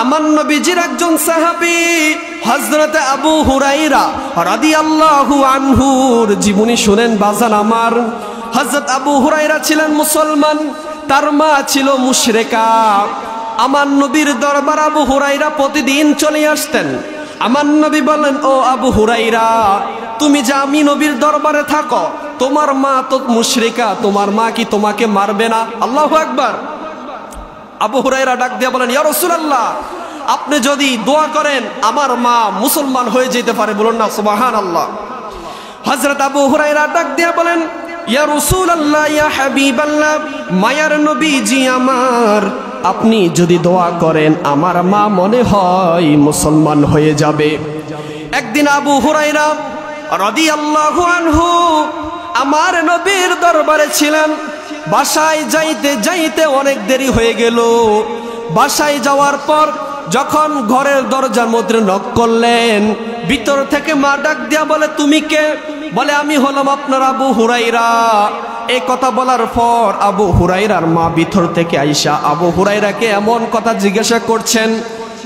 আমার নবীজির একজন সাহাবী হযরত আবু হুরায়রা রাদিয়াল্লাহু আনহুর জীবনী শুনেন বাজান আমার। হযরত আবু হুরায়রা ছিলেন মুসলমান, তার মা ছিল মুশরিকা। আমার নবীর দরবার আবু হুরায়রা প্রতিদিন চলে আসতেন। আমার নবী বলেন, ও আবু হুরায়রা, তুমি যে আমি নবীর দরবারে থাকো, তোমার মা তো মুশরিকা, তোমার মা কি তোমাকে মারবে না? আল্লাহু আকবার। আবু হুরায়রা ডাক দিয়ে বলেন, ইয়া রাসূলুল্লাহ, আপনি যদি দোয়া করেন আমার মা মুসলমান হয়ে যেতে পারে, বলুন না সুবহানাল্লাহ। হযরত আবু হুরায়রা ডাক দিয়ে বলেন, ইয়া রাসূলুল্লাহ, ইয়া হাবিবাল্লাহ, মায়ার নবীজি আমার, আপনি যদি দোয়া করেন আমার মা মনে হয় মুসলমান হয়ে যাবে। একদিন আবু হুরায়রা রাদিয়াল্লাহু আনহু আমার নবীর দরবারে ছিলেন। বাসায় যাইতে যাইতে অনেক দেরি হয়ে গেল। বাসায় যাওয়ার পর যখন ঘরের দরজার মধ্যে নক করলেন, ভিতর থেকে মা ডাক দিয়া বলে, তুমি কে? বলে, আমি হলাম আপনার আবু হুরায়রা। এই কথা বলার পর আবু হুরায়রার মা ভিতর থেকে আইসা আবু হুরায়রাকে এমন কথা জিজ্ঞাসা করছেন।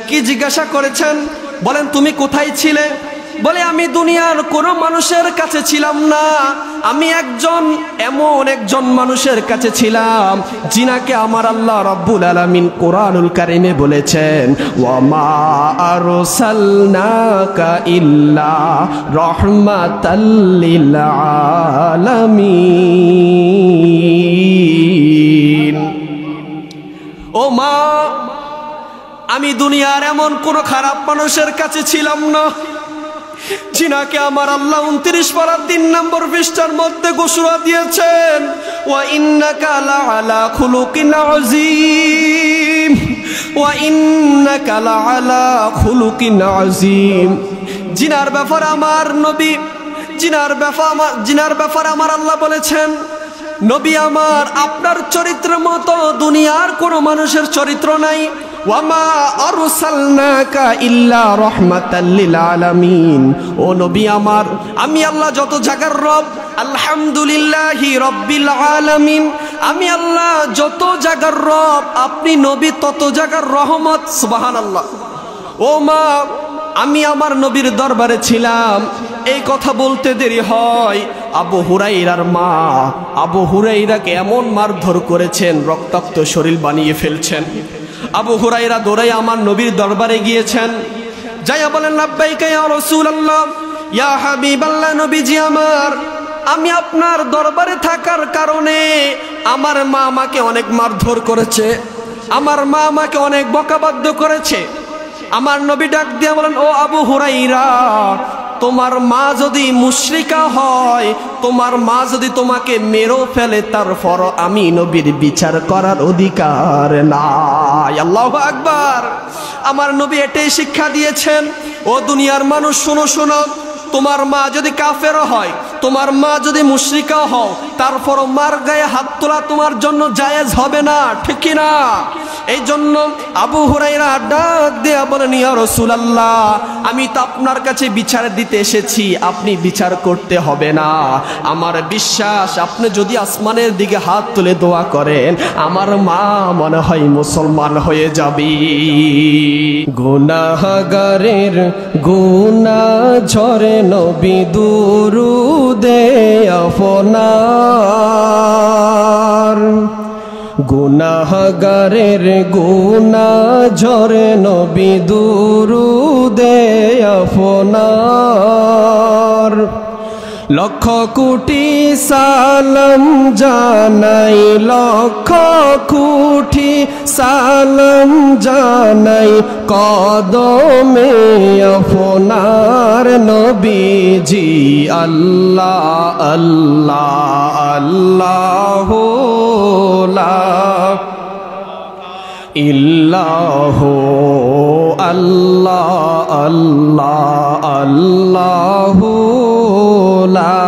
কি জিজ্ঞাসা করেছেন? বলেন, তুমি কোথায় ছিলে? বলে, আমি দুনিয়ার কোনো মানুষের কাছে ছিলাম না, আমি এমন একজন মানুষের কাছে ছিলাম যিনাকে আমার আল্লাহ রাব্বুল আলামিন কোরআনুল কারীমে বলেছেন, ওয়া মা আরসালনাকা ইল্লা রাহমাতাল লিল আলামিন। ও মা, আমি দুনিয়ার এমন কোনো খারাপ মানুষের কাছে ছিলাম না যিনাকে আমার আল্লাহ 29 পারা 3 নম্বর পৃষ্ঠার মধ্যে ঘোষণা দিয়েছেন, ওয়া ইন্নাকা লাআলা খুলুকিন আযীম, ওয়া ইন্নাকা লাআলা খুলুকিন আযীম। জিনার ব্যাপারে আমার নবী, জিনার ব্যাপারে আমার আল্লাহ বলেছেন, নবী আমার, আপনার চরিত্রের মতো দুনিয়ার কোনো মানুষের চরিত্র নাই। ওয়ামা আরসালনাকা ইল্লা রাহমাতাল লিল আলামিন। ও নবী আমার, আমি আল্লাহ যত জায়গার রব, আলহামদুলিল্লাহি রাব্বিল আলামিন, আমি আল্লাহ যত জায়গার রব, আপনি নবী তত জায়গার রহমত। সুবহানাল্লাহ। ও মা, আমি আমার নবীর দরবারে ছিলাম। এই কথা বলতে দেরি হয়, আবু হুরায়রার মা আবু হুরায়রাকে এমন মারধর করেছেন, রক্তাক্ত শরীর বানিয়ে ফেলছেন। আবু হুরায়রা দৌড়াই আমার নবীর দরবারে গিয়েছেন। যাইয়া বলেন, লাব্বাইকা ইয়া রাসূলুল্লাহ, ইয়া হাবিবাল্লাহ, নবীজি আমার, আমি আপনার দরবারে থাকার কারণে আমার মা আমাকে অনেক মারধর করেছে, আমার মা আমাকে অনেক বকাবাদ্য করেছে। আমার নবী ডাক দিয়া বলেন, ও আবু হুরায়রা, তোমার মা যদি মুশরিকা হয়, তোমার মা যদি তোমাকে মেরেও ফেলে, তারপর আমি নবীর বিচার করার অধিকার নাই। আল্লাহু আকবার। আমার নবী এটাই শিক্ষা দিয়েছেন, ও দুনিয়ার মানুষ শোনো শোনো, তোমার মা যদি কাফের হয়, তোমার মা যদি মুশরিকা হও, তারপর মার গায়ে হাত তোলা তোমার জন্য জায়েজ হবে না, ঠিক কি না? এই জন্য আবু হুরায়রা ডাক দেয়া বলেন, ইয়া রাসূলুল্লাহ, আমি তো আপনার কাছে বিচার দিতে এসেছি, আপনি বিচার করতে হবে না। আমার বিশ্বাস, আপনি যদি আসমানের দিকে হাত তুলে দোয়া করেন, আমার মা মনে হয় মুসলমান হয়ে যাবে। গুনাহগারের গুনাহ ঝরে নবী দুরুদে আপনার, গুনাহগারের গুনাহ ঝরে নবী দুরুদে আপনার। লক্ষ কোটি সালাম জানাই, লক্ষ কোটি সালাম জানাই কদমে আপনার নবীজি। আল্লাহ আল্লাহ আল্লাহ লা ইল্লাহু আল্লাহ আল্লাহ আল্লাহু লা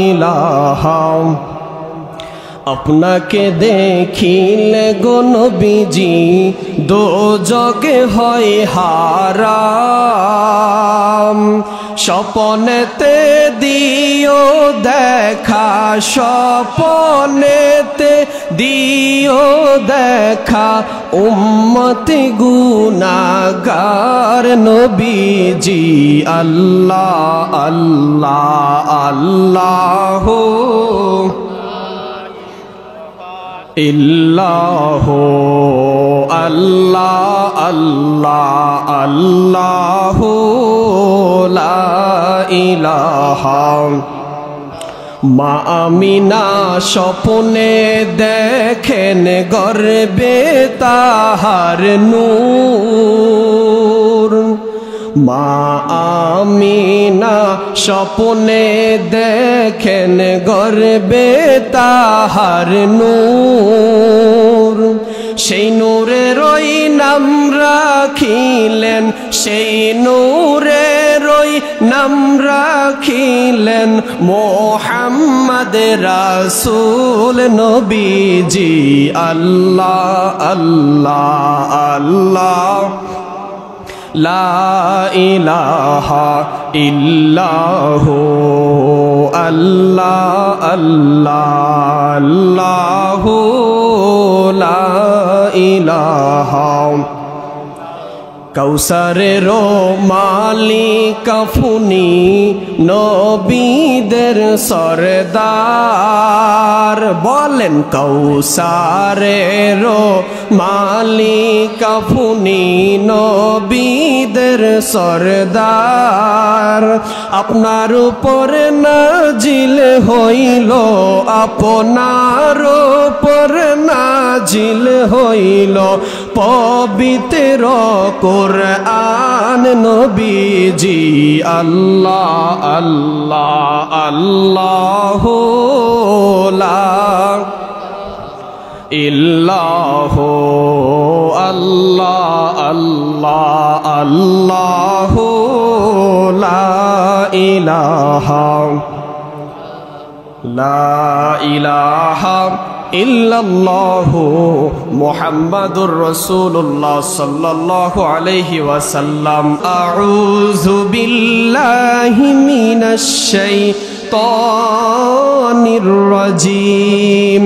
ইলাহা। আপনাকে দেখিলে গো নবীজি দোজগে হয় হারাম, স্বপনেতে দিও দেখা, স্বপনেতে দিও দেখা, উম্মত গুনাহগার নবীজি আল্লাহ আল্লাহ আল্লাহ ইল্লাহ আল্লাহ আল্লাহ আল্লাহ লা ইলাহা। মা আমিনা স্বপ্নে দেখেন গর্বে তাহার নূর। মা আমিনা স্বপ্নে দেখেন গর্বে তাহার নূর। সেই নূরেরই নাম রাখিলেন, সেই নূরেরই নাম রাখিলেন মোহাম্মদ রাসূল নবীজি আল্লাহ আল্লাহ আল্লাহ লা ইলাহা ইল্লাহু আল্লাহ আল্লাহ আল্লাহু লা ইলাহা। কৌসারের মালিক ফুনি নবীদের সরদার, বলেন কৌসারের মালিক ফুনি নবীদের সরদার। আপনার উপর নাজিল হইল, আপনার উপর নাজিল হইল পবিত্র কুরআন নবীজি আল্লাহ আল্লাহ আল্লাহ লা ইল্লাহ আল্লাহ আল্লাহ আল্লাহ লা ইলাহা লা ইলাহা ইল্লাল্লাহু মুহাম্মাদুর রাসূলুল্লাহ সাল্লাল্লাহু আলাইহি ওয়াসাল্লাম। আউযু বিল্লাহি মিনাশ শাইতানির রাজীম।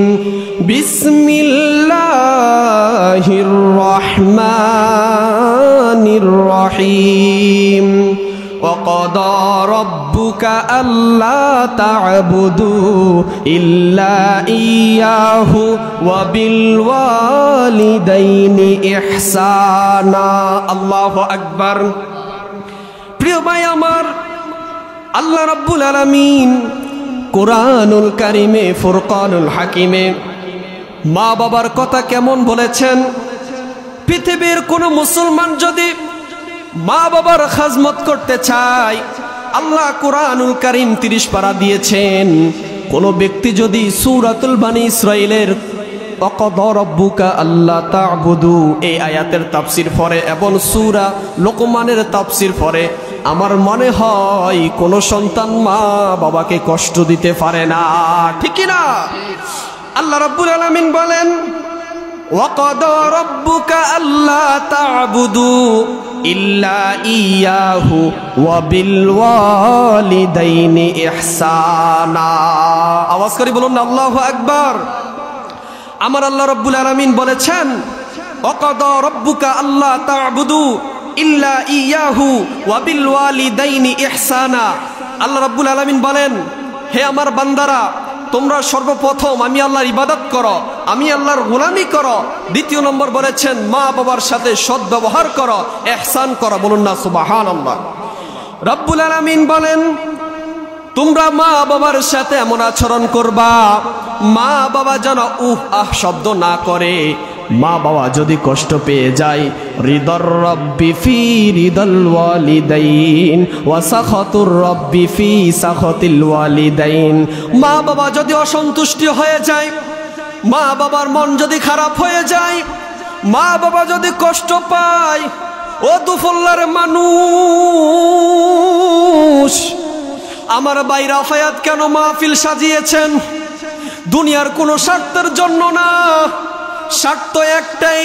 বিসমিল্লাহির রহমানির রহিম। وقضى ربك ألا تعبدوا إلا إياه وبالوالدين إحسانا। الله أكبر। প্রিয় ভাই আমার, আল্লাহ রাব্বুল আলামিন কোরআনুল কারিমে ফুরকানুল হাকিমে মা বাবার কথা কেমন বলেছেন। পৃথিবীর কোন মুসলমান যদি মা বাবার খাজমত করতে চায়, আল্লাহ কোরআনুল কারীম 30 পারা দিয়েছেন। কোন ব্যক্তি যদি সূরাতুল বনী ইসরাঈলের ওয়াকাদা রাব্বুকা আল্লা তা'বুদু এই আয়াতের তাফসীর পড়ে এবং সূরা লোকমানের তাফসীর পড়ে, আমার মনে হয় কোন সন্তান মা বাবাকে কষ্ট দিতে পারে না, ঠিক কি না? আল্লাহ রাব্বুল আলামিন বলেন ওয়াকাদা রাব্বুকা আল্লা তা'বুদু ইল্লা ইয়াহু ওয়া বিল ওয়ালিদাইনি ইহসানা। আওয়াজ করে বলুন না আল্লাহু আকবার। আমার আল্লাহ রাব্বুল আলামিন বলেছেন ওয়াকাদা রাব্বুকা আল্লা তা'বুদু ইল্লা ইয়াহু ওয়া বিল ওয়ালিদাইনি ইহসানা। আল্লাহ রাব্বুল আলামিন বলেন, হে আমার বান্দারা, তোমরা সর্বপ্রথম আমি আল্লাহর ইবাদত করো, আমি আল্লাহর গোলামি করো। দ্বিতীয় নম্বর বলেছেন মা বাবার সাথে সদ্ব্যবহার করো, ইহসান করো। বলুন না সুবহানাল্লাহ। রব্বুল আলামিন বলেন তোমরা মা বাবার সাথে এমন আচরণ করবা মা বাবা যেন উহ আহ শব্দ না করে। মা বাবা যদি কষ্ট পেয়ে যায়, রিদর রব্বি ফি রিদল ওয়ালিদাইন ওয়া সাখাতুর রব্বি ফি সাখাতিল ওয়ালিদাইন। মা বাবা যদি অসন্তুষ্টি হয়ে যায়, মা বাবার মন যদি খারাপ হয়ে যায়, মা বাবা যদি কষ্ট পায়, ও দুফল্লার মানুষ, আমার ভাই রাফায়াত কেন মাহফিল সাজিয়েছেন? দুনিয়ার কোনো স্বার্থের জন্য না, স্বার্থ একটাই,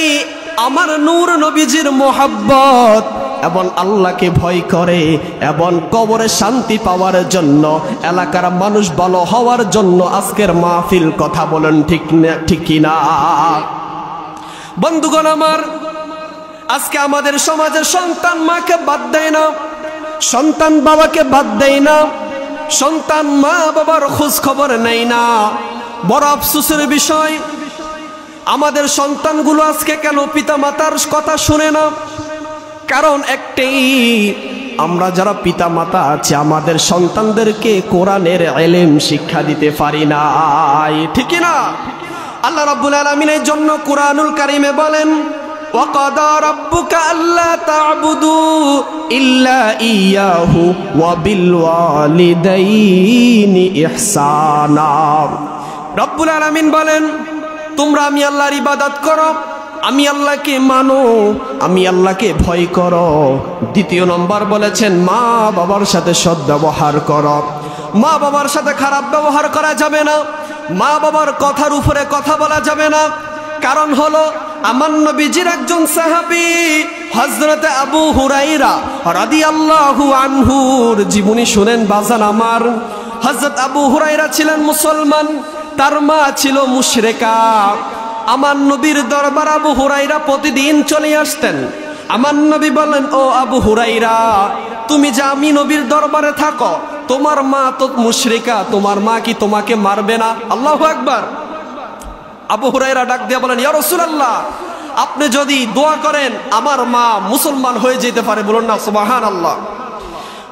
আমার নূর নবীজির মোহাব্বত এবং আল্লাহকে ভয় করে এবং কবরে শান্তি পাওয়ার জন্য, এলাকার মানুষ ভালো হওয়ার জন্য আজকের মাহফিল। কথা বলেন ঠিক না ঠিক কিনা? বন্ধুগণ আমার, আজকে আমাদের সমাজের সন্তান মাকে বাদ দেয় না, সন্তান বাবাকে বাদ দেয় না, সন্তান মা বাবার খোঁজ খবর নেয় না। বড় আফসোসের বিষয়, আমাদের সন্তানগুলো আজকে কেন পিতা মাতার কথা শুনে না? কারণ একটাই, আমরা যারা পিতা মাতা আছি আমাদের সন্তানদেরকে কোরআনের ইলম শিক্ষা দিতে পারি না, ঠিক না? আল্লাহ রাব্বুল আলামিন এর জন্য কুরআনুল কারীমে বলেন, ওয়াকাদা রাব্বুকা আল্লা তা'বুদু ইল্লা ইয়াহু ওয়া বিল ওয়ালিদাইনি ইহসানা। রব্বুল আলামিন বলেন, তোমরা আমি আল্লাহর ইবাদত করো, আমি আল্লাহকে মানো, আমি আল্লাহকে ভয় করো। দ্বিতীয় নম্বর বলেছেন, মা বাবার সাথে সদ্ব্যবহার করো। মা বাবার সাথে খারাপ ব্যবহার করা যাবে না, মা বাবার কথার উপরে কথা বলা যাবে না। কারণ হলো, আমার নবীজির একজন সাহাবী হযরত আবু হুরায়রা রাদিয়াল্লাহু আনহুর জীবনী শুনেন বাজান আমার। হযরত আবু হুরায়রা ছিলেন মুসলমান, তার মা ছিল মুশরিকা। আমার নবীর দরবার আবু হুরায়রা প্রতিদিন চলে আসতেন। আমার নবী বলেন, ও আবু হুরায়রা, তুমি যে আমি নবীর দরবারে থাকো, তোমার মা তো মুশরিকা, তোমার মা কি তোমাকে মারবে না? আল্লাহু আকবার। আবু হুরায়রা ডাক দিয়ে বলেন, ইয়া রাসূলুল্লাহ, আপনি যদি দোয়া করেন আমার মা মুসলমান হয়ে যেতে পারে, বলুন না সুবহানাল্লাহ।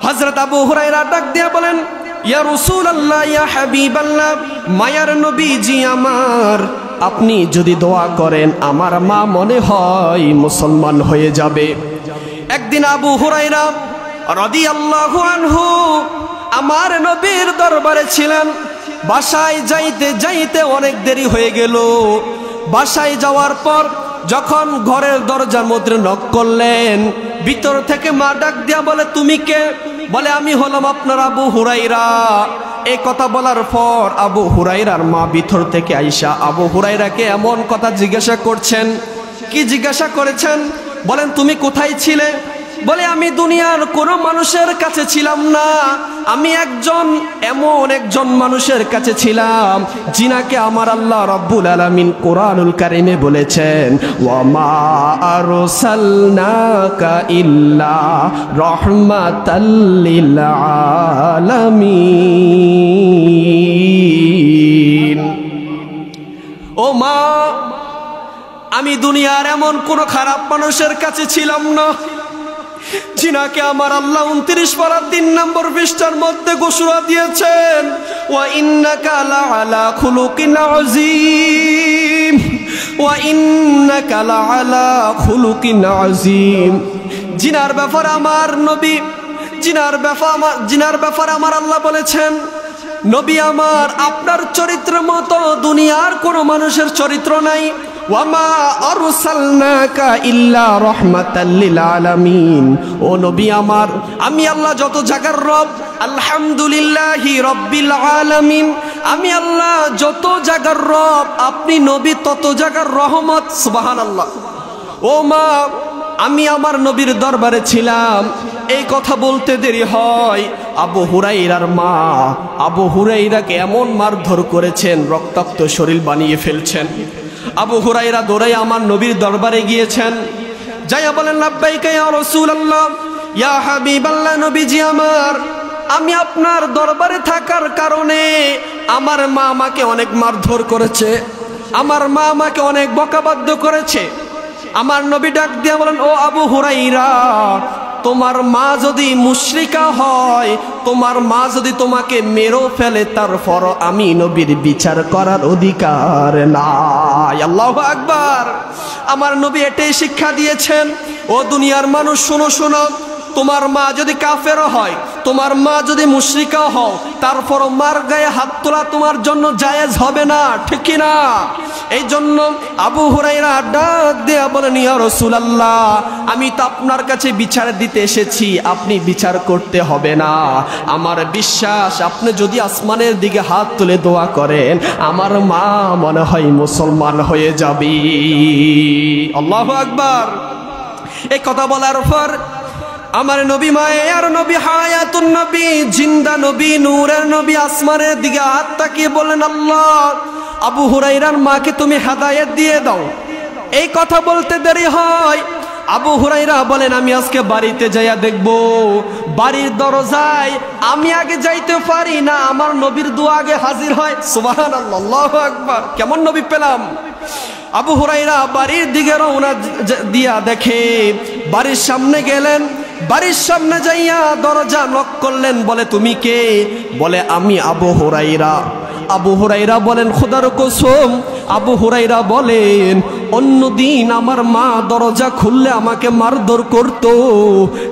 হযরত আবু হুরায়রা ডাক দিয়ে বলেন, ইয়া রাসূলুল্লাহ, ইয়া হাবিবাল্লাহ, মায়ার নবীজি আমার, আপনি যদি দোয়া করেন আমার মা মনে হয় মুসলমান হয়ে যাবে। একদিন আবু হুরায়রা রাদিয়াল্লাহু আনহু আমার নবীর দরবারে ছিলেন। বাসায় যাইতে যাইতে অনেক দেরি হয়ে গেল। বাসায় যাওয়ার পর যখন ঘরের দরজার মধ্যে নক করলেন, ভিতর থেকে মা ডাক দিয়া বলে, তুমি কে? বলে, আমি হলাম আপনার আবু হুরায়রা। এই কথা বলার পর আবু হুরায়রার মা ভিতর থেকে আইসা আবু হুরায়রাকে এমন কথা জিজ্ঞাসা করছেন। কি জিজ্ঞাসা করেছেন? বলেন, তুমি কোথায় ছিলে? বলে, আমি দুনিয়ার কোনো মানুষের কাছে ছিলাম না, আমি এমন একজন মানুষের কাছে ছিলাম যিনাকে আমার আল্লাহ রাব্বুল আলামিন কোরআনুল কারীমে বলেছেন, ওয়া মা আরসালনাকা ইল্লা রাহমাতাল লিল আলামিন। ও মা, আমি দুনিয়ার এমন কোন খারাপ মানুষের কাছে ছিলাম না যিনাকে আমার আল্লাহ 29 পারা 3 নম্বর পৃষ্ঠার মধ্যে ঘোষণা দিয়েছেন, ওয়া ইন্নাকা লাআলা খুলুকিন আযীম, ওয়া ইন্নাকা লাআলা খুলুকিন আযীম। জিনার ব্যাপারে আমার নবী, জিনার ব্যাপারে আমার আল্লাহ বলেছেন, নবী আমার, আপনার চরিত্রের মতো দুনিয়ার কোনো মানুষের চরিত্র নাই। ওয়ামা আরসালনাকা ইল্লা রাহমাতাল লিল আলামিন। ও নবী আমার, আমি আল্লাহ যত জায়গার রব, আলহামদুলিল্লাহি রাব্বিল আলামিন, আমি আল্লাহ যত জায়গার রব, আপনি নবী তত জায়গার রহমত। সুবহানাল্লাহ। ও মা, আমি আমার নবীর দরবারে ছিলাম। এই কথা বলতে দেরি হয়, আবু হুরায়রার মা আবু হুরায়রাকে এমন মারধর করেছেন, রক্তাক্ত শরীর বানিয়ে ফেলছেন। আবু হুরায়রা দৌড়াই আমার নবীর দরবারে গিয়েছেন। যাইয়া বলেন, লাব্বাইকা ইয়া রাসূলুল্লাহ, ইয়া হাবিবাল্লাহ, নবীজি আমার, আমি আপনার দরবারে থাকার কারণে আমার মা আমাকে অনেক মারধর করেছে, আমার মা আমাকে অনেক বকাবাদ্য করেছে। আমার নবী ডাক দিয়া বলেন, ও আবু হুরায়রা, তোমার মা যদি মুশরিকা হয়, তোমার মা যদি তোমাকে মেরেও ফেলে, তারপর আমি নবীর বিচার করার অধিকার নাই। আল্লাহু আকবার। আমার নবী এটাই শিক্ষা দিয়েছেন। ও দুনিয়ার মানুষ, শোনো শোনো, তোমার মা যদি কাফেরও হয়, তোমার মা যদি মুশরিকা হও, তারপরও মার গায়ে হাত তোলা তোমার জন্য জায়েজ হবে না, ঠিক কি না? এই জন্য আবু হুরায়রা ডাক দিয়া বলেন, ইয়া রাসূলুল্লাহ, আমি তো আপনার কাছে বিচার দিতে এসেছি, আপনি বিচার করতে হবে না। আমার বিশ্বাস, আপনি যদি আসমানের দিকে হাত তুলে দোয়া করেন, আমার মা মনে হয় মুসলমান হয়ে যাবে। আল্লাহু আকবার। এই কথা বলার পর আমার নবী, মায়ের নবী, হায়াতুন নবী, জিন্দা নবী, নূরের নবী আসমানের দিকে হাত তাকিয়ে বলেন, আল্লাহ, আবু হুরায়রার মাকে তুমি হেদায়েত দিয়ে দাও, এই কথা বলতে দেরি হয়। আবু হুরায়রা বলেন আমি আজকে বাড়িতে যাইয়া দেখব বাড়ির দরজায় আমি আগে যাইতে পারি না, আমার নবীর দোয়া আগে হাজির হয়। সুবহানাল্লাহ, আল্লাহু আকবার। কেমন নবী পেলাম। আবু হুরায়রা বাড়ির দিকে রওনা দিয়া দেখে বাড়ির সামনে গেলেন, বাড়ির সামনে যাইয়া দরজা নক করলেন। বলে তুমি কে? বলে আমি আবু হুরায়রা। আবু হুরায়রা বলেন খোদার কসম। আবু হুরায়রা বলেন অন্যদিন আমার মা দরজা খুললে আমাকে মারধর করত,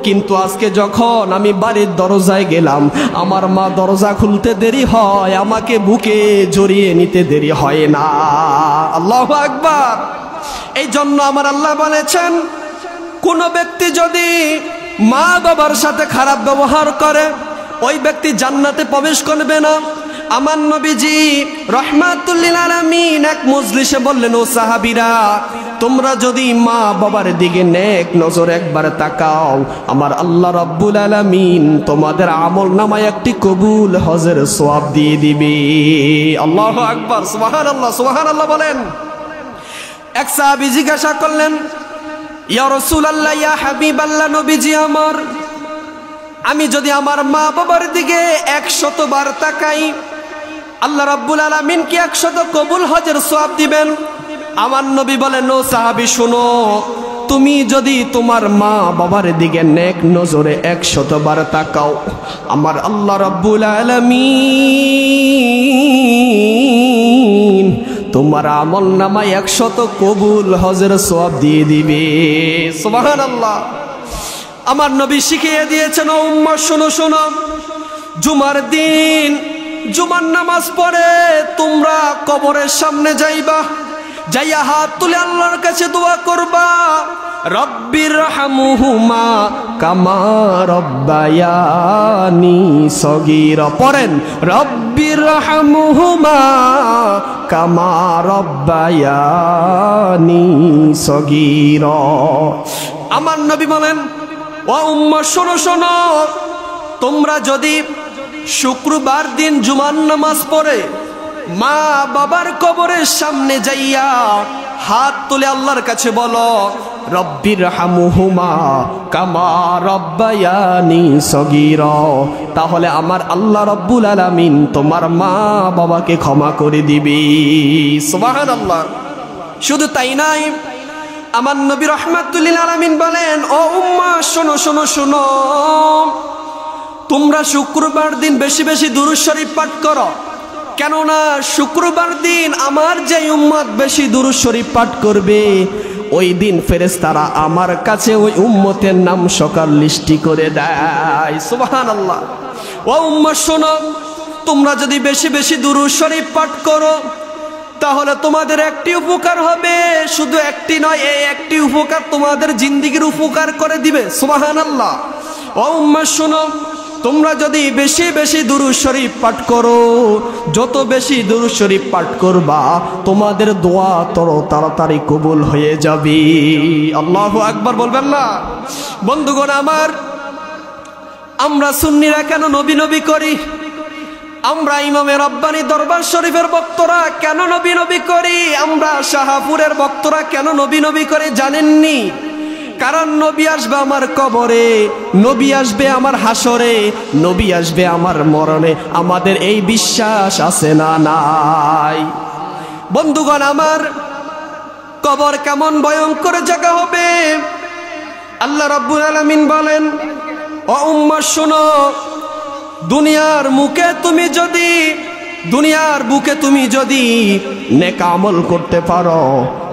কিন্তু আজকে যখন আমি বাড়ির দরজায় গেলাম আমার মা দরজা খুলতে দেরি হয়, আমাকে বুকে জড়িয়ে নিতে দেরি হয় না। আল্লাহু আকবার। এই জন্য আমার আল্লাহ বলেছেন কোন ব্যক্তি যদি মা বাবার সাথে খারাপ ব্যবহার করে ওই ব্যক্তি জান্নাতে প্রবেশ করবে না। আমার নবীজি রাহমাতুল লিল আলামিন এক মজলিসে বললেন, ও সাহাবীরা তোমরা যদি মা বাবার দিকে নেক নজর একবার তাকাও, আমার আল্লাহ রাব্বুল আলামিন তোমাদের আমল নামায় একটি কবুল হজের সওয়াব দিয়ে দিবে। আল্লাহু আকবার, সুবহানাল্লাহ, সুবহানাল্লাহ বলেন। এক সাহাবী জিজ্ঞাসা করলেন, ইয়া রাসূলুল্লাহ, ইয়া হাবিবাল্লাহ, নবীজি আমার, আমি যদি আমার মা বাবার দিকে 100 বার তাকাই আল্লাহ রাব্বুল আলামিন কি 100 কবুল হজের সওয়াব দিবেন? আমার নবী বলেন, ও সাহাবী শুনো, তুমি যদি তোমার মা বাবার দিকে নেক নজরে 100 বার তাকাও আমার আল্লাহ রাব্বুল আলামিন তোমার আমল নামায় 100 কবুল হজের সওয়াব দিয়ে দিবে। সুবহানাল্লাহ। আমার নবী শিখিয়ে দিয়েছেন, ও উম্মত শোনো শোনো, জুমার দিন জুমার নামাজ পড়ে তোমরা কবরের সামনে যাইবা, যাইয়া হাত তুলে আল্লাহর কাছে দোয়া করবা, রব্বির রহমুহুমা কামা রব্বায়ানি সগীরা। পড়েন, রব্বির রহমুহুমা কামা রব্বায়ানি সগীরা। আমার নবী বলেন, ও উম্মত শোনো শোনো, তোমরা যদি শুক্রবার দিন জুমার নামাজ পড়ে মা বাবার কবরের সামনে যাইয়া হাত তুলে আল্লাহর কাছে বলো, রব্বির রহমুহুমা কামা রব্বায়ানি সগীরা, তাহলে আমার আল্লাহ রাব্বুল আলামিন তোমার মা বাবাকে ক্ষমা করে দিবে। সুবহানাল্লাহ। শুধু তাই নাই, আমার নবী রাহমাতুল লিল আলামিন বলেন, ও উম্মাহ শোনো শোনো শোনো, তোমরা শুক্রবার দিন বেশি বেশি দুরূদ শরীফ পাঠ করো, কেননা শুক্রবার দিন আমার যে উম্মত বেশি দুরূদ শরীফ পাঠ করবে ওই দিন ফেরেশতারা আমার কাছে ওই উম্মতের নাম সকাল লিস্টি করে দেয়। সুবহানাল্লাহ। ও উম্মাহ শোনো, তোমরা যদি বেশি বেশি দুরূদ শরীফ পাঠ করো তাহলে তোমাদের একটি উপকার হবে, শুধু একটি নয়, এই একটি উপকার তোমাদের জিন্দেগির উপকার করে দিবে। সুবহানাল্লাহ। ও উম্মাহ শোনো, তোমরা যদি বেশি বেশি দুরূদ শরীফ পাঠ করো, যত বেশি দুরূদ শরীফ পাঠ করবা তোমাদের দোয়া তর তাড়াতাড়ি কবুল হয়ে যাবে। আল্লাহু আকবার বলবেন না? বন্ধুগণ আমার, আমরা সুন্নিরা কেন নবী নবী করি? আমরা ইমামে রব্বানী দরবার শরীফের ভক্তরা কেন নবী নবী করি? আমরা শাহপুরের ভক্তরা কেন নবী নবী করি জানেননি? কারণ নবী আসবে আমার কবরে, নবী আসবে আমার হাসরে, নবী আসবে আমার মরণে। আমাদের এই বিশ্বাস আছে না নাই? বন্ধুগণ আমার, কবর কেমন ভয়ঙ্কর জায়গা হবে আল্লাহ রাব্বুল আলামিন বলেন, ও উম্মাহ শোনো, দুনিয়ার বুকে তুমি যদি নেক আমল করতে পারো,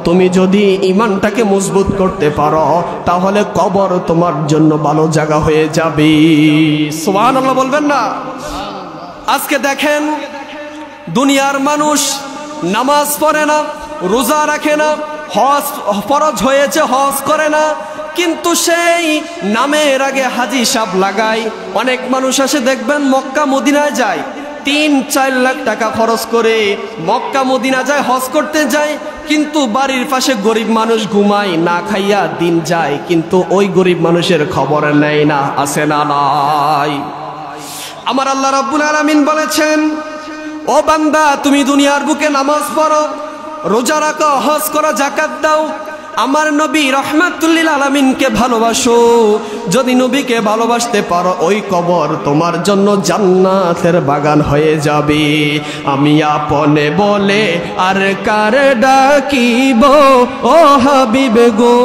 তুমি যদি ঈমানটাকে মজবুত করতে পারো, তাহলে কবর তোমার জন্য ভালো জায়গা হয়ে যাবে। সুবহানাল্লাহ বলবেন না? আজকে দেখেন দুনিয়ার মানুষ নামাজ পড়ে না, রোজা রাখে না, হজ ফরজ হয়েছে হজ করে না, কিন্তু সেই নামের আগে হাজি সাহেব লাগায়। অনেক মানুষ আসে দেখবেন মক্কা মদিনায় যায়, 3-4 লাখ টাকা খরচ করে মক্কা মদিনা যায়, হজ করতে যায়, কিন্তু বাড়ির পাশে গরিব মানুষ ঘুমায়, না খাইয়া দিন যায়, কিন্তু ওই গরিব মানুষের খবর নেয় না। আছে না নাই? আমার আল্লাহ রাব্বুল আলামিন বলেছেন, ও বান্দা তুমি দুনিয়ার বুকে নামাজ পড়ো, রোজা রাখো, হজ করো, যাকাত দাও, আমার নবী রহমাতুল্লিল আলামিনকে ভালোবাসো। যদি নবীকে ভালোবাসতে পারো ওই কবর তোমার জন্য জান্নাতের বাগান হয়ে যাবে। আমি আপনে বলে আর কার ডাকিব ও হাবিব গো,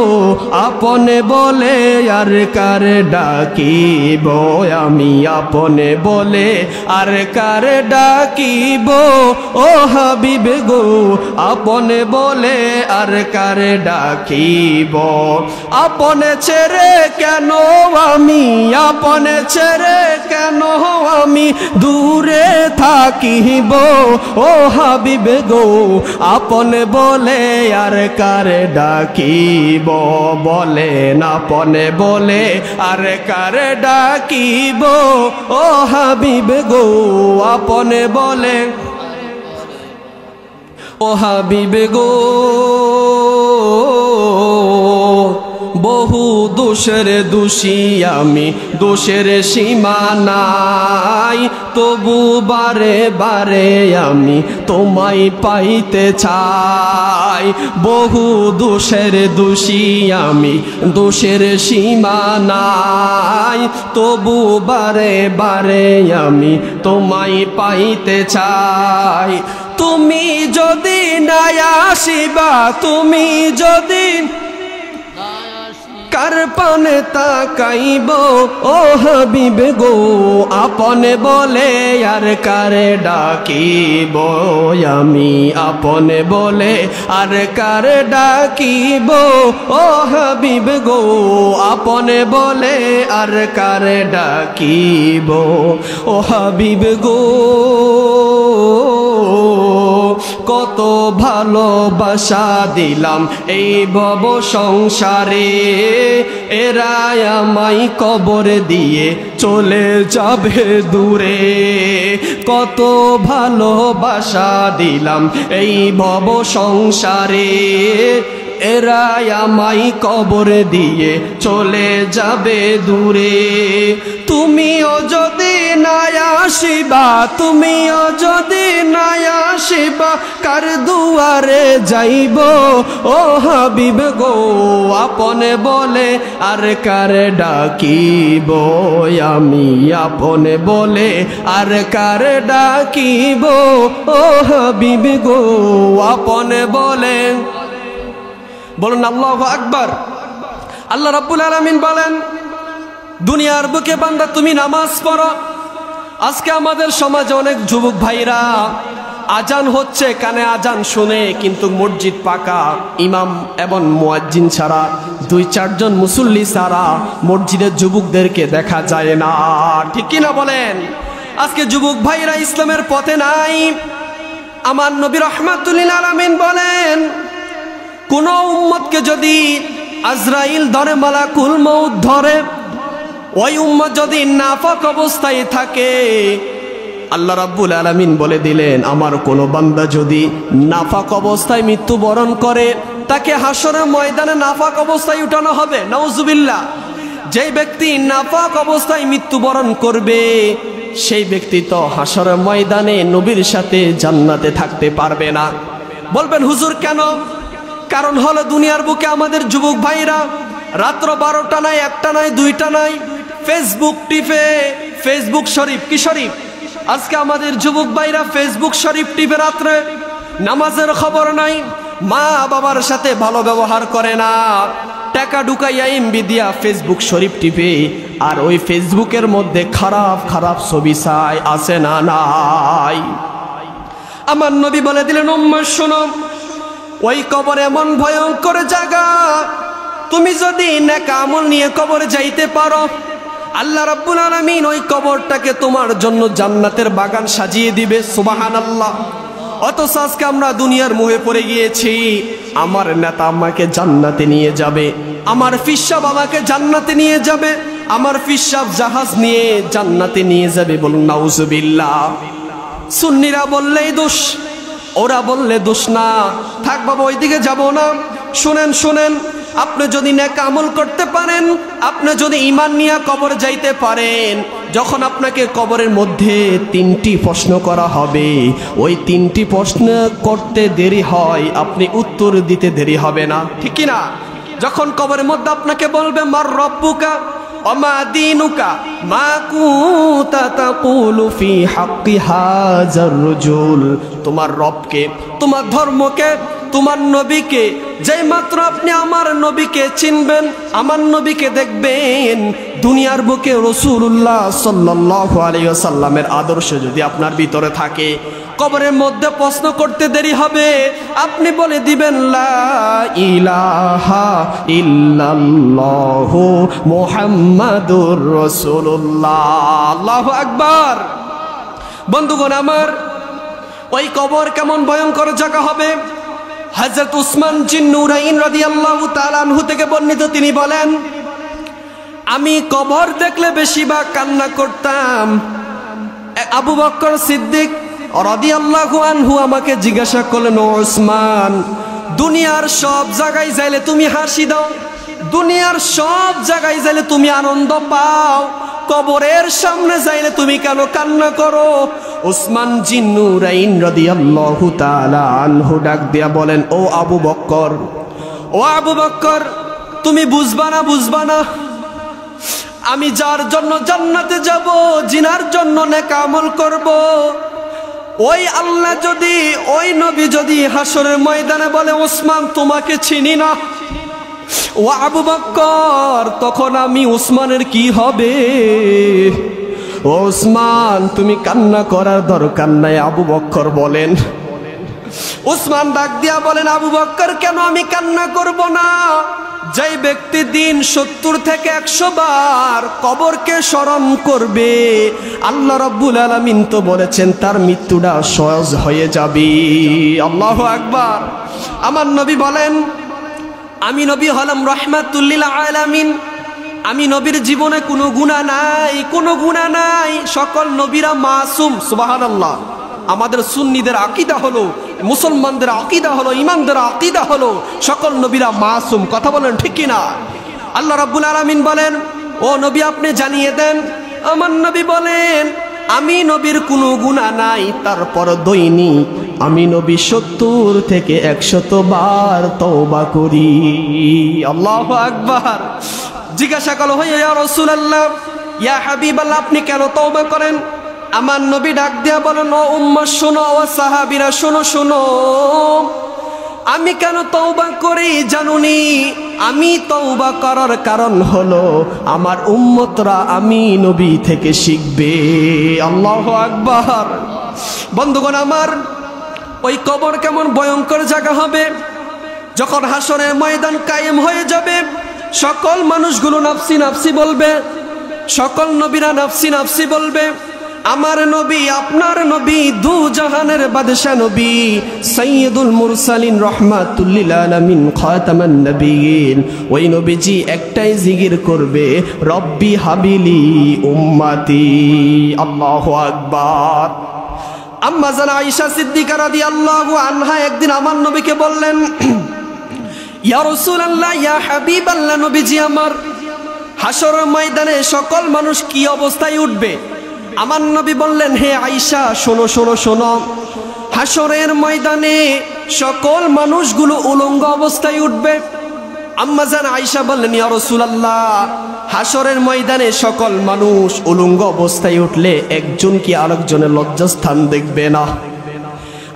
আপনে বলে আর কার ডাকিব, আমি আপনে বলে আর কার ডাকিব ও হাবিব গো, আপনে বলে আর কার ডাকিব। আপনে ছেড়ে কেন আমি, আপনে ছেড়ে কেন আমি দূরে থাকিব ও হাবিব গো, আপনে বলে আর কার ডাকিব, বলেন আপনে বলে আর কার ডাকিব ও হাবিব গো, আপনে বলে ও হাবিব গো। বহু দোষের দোষী আমি, দোষের সীমা নাই, তবু বারে বারে আমি তোমায় পাইতে চাই। বহু দোষের দোষী আমি, দোষের সীমা নাই, তবু বারে বারে আমি তোমায় পাইতে চাই। তুমি যদি না আসিবা, তুমি যদি কার পানে তাকাইব ও হাবিব গো, আপনে বলে আর কারে ডাকিব, আমি আপনে বলে আর কারে ডাকিব ও হাবিব গো, আপনে বলে আর কারে ডাকিব ও হাবিব গো। কত ভালোবাসা দিলাম এই ভব সংসারে, এরা আমায় কবর দিয়ে চলে যাবে দূরে। কত ভালোবাসা দিলাম এই ভব সংসারে, এরা আমায় কবর দিয়ে চলে যাবে দূরে। তুমিও যদি না আসিবা, তুমিও যদি না আসিবা কার দুয়ারে যাইব ও হাবিব গো, আপনে বলে আর কার ডাকিব, আমি আপনে বলে আর কার ডাকিব ও হাবিব গো, আপনে বলে। বলুন আল্লাহু আকবার। আল্লাহ রাব্বুল আলামিন বলেন, দুনিয়ার বুকে বান্দা তুমি নামাজ পড়ো। আজকে আমাদের সমাজে অনেক যুবক ভাইরা আজান হচ্ছে, কানে আজান শুনে, কিন্তু মসজিদ পাকা, ইমাম এবং মুয়াজ্জিন ছাড়া, 2-4 জন মুসল্লি ছাড়া মসজিদের যুবকদেরকে দেখা যায় না। ঠিক কি না বলেন? আজকে যুবক ভাইরা ইসলামের পথে নাই। আমার নবী রাহমাতুল্লিল আলামিন বলেন, কোন উম্মতকে যদি আজরাইল ধরে, মালাকুল মউত ধরে, ওই উম্মত যদি নাফাক অবস্থায় থাকে, আল্লাহ রাব্বুল আলামিন বলে দিলেন, আমার কোন বান্দা যদি নাফাক অবস্থায় মৃত্যুবরণ করে, তাকে হাসরের ময়দানে নাফাক অবস্থায় উঠানো হবে। নাউজুবিল্লাহ। যেই ব্যক্তি নাফাক অবস্থায় মৃত্যুবরণ করবে, সেই ব্যক্তি তো হাসরের ময়দানে নবীর সাথে জান্নাতে থাকতে পারবে না। বলবেন হুজুর কেন? কারণ হলো দুনিয়ার বুকে আমাদের যুবক ভাইরা রাত্র 12টা নাই, 1টা নাই, 2টা নাই, ফেসবুক টিপে, ফেসবুক শরীফ, কি শরীফ? আজকে আমাদের যুবক ভাইরা ফেসবুক শরীফ টিপে রাত্রে, নামাজের খবর নাই, মা বাবার সাথে ভালো ব্যবহার করে না, টাকা ঢুকাইয়া এমবি দিয়া ফেসবুক শরীফ টিপে, আর ওই ফেসবুকের মধ্যে খারাপ খারাপ ছবি চাই, আছে না নাই? আমার নবী বলে দিলেন, উম্মত শোনো, ওই কবর এমন ভয়ঙ্কর জায়গা, তুমি যদি নেক আমল নিয়ে কবরে যাইতে পারো, আল্লাহ রাব্বুল আলামিন ওই কবরটাকে তোমার জন্য জান্নাতের বাগান সাজিয়ে দিবে। সুবহানাল্লাহ। অথচ আজকে আমরা দুনিয়ার মোহে পড়ে গিয়েছি। আমার নেতা আমাকে জান্নাতে নিয়ে যাবে, আমার ফিসাব আমাকে জান্নাতে নিয়ে যাবে, আমার ফিসাব জাহাজ নিয়ে জান্নাতে নিয়ে যাবে। বলুন নাউজুবিল্লাহ। সুন্নিরা বললেই দোষ, ওরা বললে দোষ না। থাক বাবা, ওইদিকে যাব না। শুনেন শুনেন, আপনি যদি নেক আমল করতে পারেন, আপনি যদি ঈমান নিয়ে কবর যাইতে পারেন, যখন আপনাকে কবরের মধ্যে 3টি প্রশ্ন করা হবে, ওই 3টি প্রশ্ন করতে দেরি হয়, আপনি উত্তর দিতে দেরি হবে না, ঠিক কি না? যখন কবরের মধ্যে আপনাকে বলবে মার রব্বুকা ওমা দীনুকা মা কুনতা তাকুলু ফি হাক্কি হাযার রাজুল, তোমার রবকে, তোমার ধর্মকে, তোমার নবীকে, যেই মাত্র আপনি আমার নবীকে চিনবেন, আমার নবীকে দেখবেন, দুনিয়ার বুকে রাসূলুল্লাহ সাল্লাল্লাহু আলাইহি ওয়াসাল্লামের আদর্শ যদি আপনার ভিতরে থাকে, কবরের মধ্যে প্রশ্ন করতে দেরি হবে, আপনি বলে দিবেন লা ইলাহা ইল্লাল্লাহু মুহাম্মাদুর রাসূলুল্লাহ। আল্লাহু আকবার। বন্ধুগণ আমার, ওই কবর কেমন ভয়ঙ্কর জায়গা হবে। হযরত উসমান জিন্নুরাইন রাদিয়াল্লাহু তাআলা আনহু থেকে বর্ণিত, তিনি বলেন, আমি কবর দেখলে বেশিরভাগ কান্না করতাম। আবু বকর সিদ্দিক রাদিয়াল্লাহু আনহু আমাকে জিজ্ঞাসা করলেন, ও উসমান, দুনিয়ার সব জায়গায় যাইলে তুমি হাসি দাও, দুনিয়ার সব জায়গায় যাইলে তুমি আনন্দ পাও, কবরের সামনে যাইলে তুমি কেন কান্না করো? উসমান জিন্নুরাইন রাদিয়াল্লাহু তাআলা আনহু ডাক দিয়া বলেন, ও আবু বকর, ও আবু বকর, তুমি বুঝবা না, আমি যার জন্য জান্নাতে যাব, জিনার জন্য নেক আমল করব, ওই আল্লাহ যদি, ওই নবী যদি হাসরের ময়দানে বলে, ওসমান তোমাকে চিনি না, ও আবু বকর, তখন আমি উসমানের কি হবে? ওসমান, তুমি কান্না করার দরকার নাই। আবু বকর বলেন, উসমান ডাক দিয়া বলেন, আবু বকর, কেন আমি কান্না করব না? যেই ব্যক্তি দিন 70 থেকে 100 বার কবরকে স্মরণ করবে, আল্লাহ রাব্বুল আলামিন তো বলেছেন তার মৃত্যুটা সহজ হয়ে যাবে। আল্লাহু আকবার। আমার নবী বলেন, আমি নবী হলাম রাহমাতুল লিল আলামিন, আমি নবীর জীবনে কোনো গুনাহ নাই, কোনো গুনাহ নাই, সকল নবীরা মাসুম। সুবহানাল্লাহ। আমাদের সুন্নিদের আকীদা হলো, মুসলমানদের আকীদা হলো, ইমানদের আকীদা হলো সকল নবীরা মাসুম। কথা বলেন ঠিক কি না? আল্লাহ রাব্বুল আলামিন বলেন, ও নবী আপনি জানিয়ে দেন। আমার নবী বলেন, আমি নবীর কোনো গুনাহ নাই, তারপর দৈনিক আমি নবী 70 থেকে 100 বার তওবা করি। আল্লাহু আকবার। জিজ্ঞাসা করা হয়, ইয়া রাসূলুল্লাহ, ইয়া হাবিবাল্লাহ, আপনি কেন তওবা করেন? আমার নবী ডাক দিয়া বলেন, ও উম্মত শোনো, ও সাহাবীরা শোনো, শোনো, আমি কেন তওবা করি জানুনি? আমি তওবা করার কারণ হলো আমার উম্মতরা আমি নবী থেকে শিখবে। আল্লাহু আকবার। বন্ধুগণ আমার, ওই কবর কেমন ভয়ঙ্কর জায়গা হবে। যখন হাসরের ময়দান কায়েম হয়ে যাবে, সকল মানুষগুলো নাফসি নাফসি বলবে, সকল নবীরা নাফসি নাফসি বলবে। আমার নবী, আপনার নবী, দু জাহানের বাদশা নবী, সাইয়্যিদুল মুরসালিন, রাহমাতুল লিল আলামিন, খাতামান নবিয়্যিন, ওই নবীজি একটাই জিকির করবে, রব্বি হাবিলি উম্মতি। আল্লাহু আকবার। আম্মা জান আয়েশা সিদ্দিকা রাদিয়াল্লাহু আনহা একদিন আমার নবীকে বললেন, ইয়া রাসূলুল্লাহ, ইয়া হাবিবাল্লাহ, নবীজি আমার, হাসরের ময়দানে সকল মানুষ কি অবস্থায় উঠবে? আমার নবী বললেন, হে আয়েশা, শোনো শোনো শোনো, হাসরের ময়দানে সকল মানুষগুলো উলঙ্গ অবস্থায় উঠবে। আম্মা জান আয়েশা বললেন, ইয়া রাসূলুল্লাহ, হাসরের ময়দানে সকল মানুষ উলঙ্গ অবস্থায় উঠলে একজন কি আরেকজনের লজ্জাস্থান দেখবে না?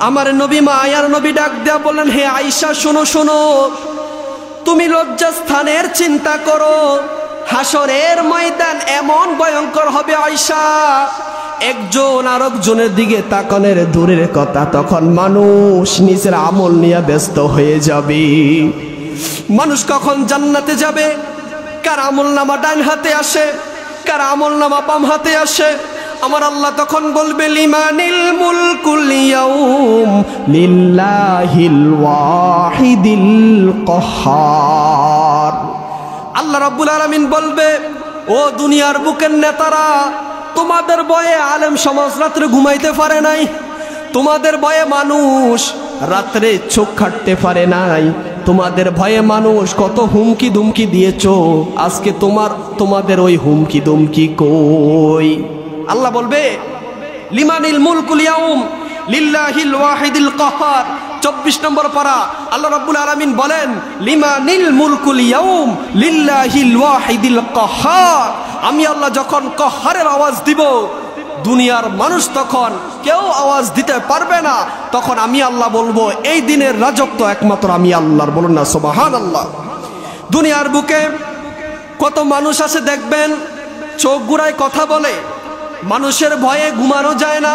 আমার নবী, মায়ার নবী ডাক দেয়া বললেন, হে আয়েশা, শোনো শোনো, তুমি লজ্জাস্থানের চিন্তা করো। হাসরের ময়দান এমন ভয়ঙ্কর হবে আয়েশা, একজন আরেকজনের দিকে তাকানোর দূরের কথা, তখন মানুষ নিজের আমল নিয়ে ব্যস্ত হয়ে যাবে। মানুষ কখন জান্নাতে যাবে, কার আমল নামা ডান হাতে আসে, কার আমল নামা বাম হাতে আসে, আমার আল্লাহ তখন বলবে, লিমানিল মুলকুল ইয়াউম লিল্লাহিল ওয়াহিদিল কাহ্হার। আল্লাহ রাব্বুল আলামিন বলবে, ও দুনিয়ার বুকের নেতারা, তোমাদের ভয়ে আলেম সমাজ রাত্রে ঘুমাইতে পারে নাই, তোমাদের ভয়ে মানুষ রাত্রে চোখ কাটতে পারে নাই, তোমাদের ভয়ে মানুষ কত হুমকি দুমকি দিয়েছো, আজকে তোমাদের ওই হুমকি দুমকি কই? আল্লাহ বলবে লিমানিল মুলকুল ইয়াউম লিল্লাহিল ওয়াহিদিল কাহ্হার। 24 নম্বর পারা আল্লাহ রাব্বুল আলামিন বলেন লিমানিল মুলকুল ইয়াউম লিল্লাহিল ওয়াহিদিল কাহ্হার। আমি আল্লাহ যখন কাহ্হারের আওয়াজ দিব, দুনিয়ার মানুষ তখন কেউ আওয়াজ দিতে পারবে না। তখন আমি আল্লাহ বলবো এই দিনের রাজত্ব একমাত্র আমি আল্লাহর। বলুন না সুবহানাল্লাহ। দুনিয়ার বুকে কত মানুষ আছে দেখবেন, চোখ ঘুরায় কথা বলে, মানুষের ভয়ে ঘুমানো যায় না,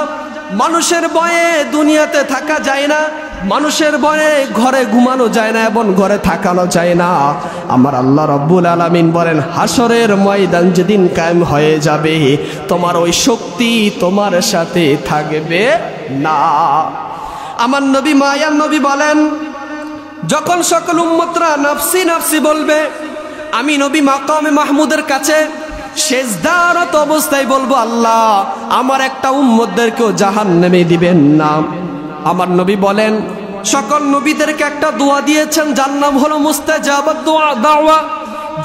মানুষের ভয়ে দুনিয়াতে থাকা যায় না, মানুষের ভয়ে ঘরে ঘুমানো যায় না এবং ঘরে থাকানো যায় না। আমার আল্লাহ রাব্বুল আলামিন বলেন হাসরের ময়দান যেদিন কায়েম হয়ে যাবে, তোমার ওই শক্তি তোমার সাথে থাকবে না। আমার নবী মায়ার নবী বলেন যখন সকল উম্মতরা নফসি নফসি বলবে, আমি নবী মাকামে মাহমুদের কাছে সেজদারত অবস্থায় বলবো আল্লাহ আমার একটা উম্মতদেরকেও জাহান্নামে দিবেন না। আমার নবী বলেন সকল নবীদেরকে একটা দোয়া দিয়েছেন, যার নাম হলো মুস্তাজাবাত দাওয়া।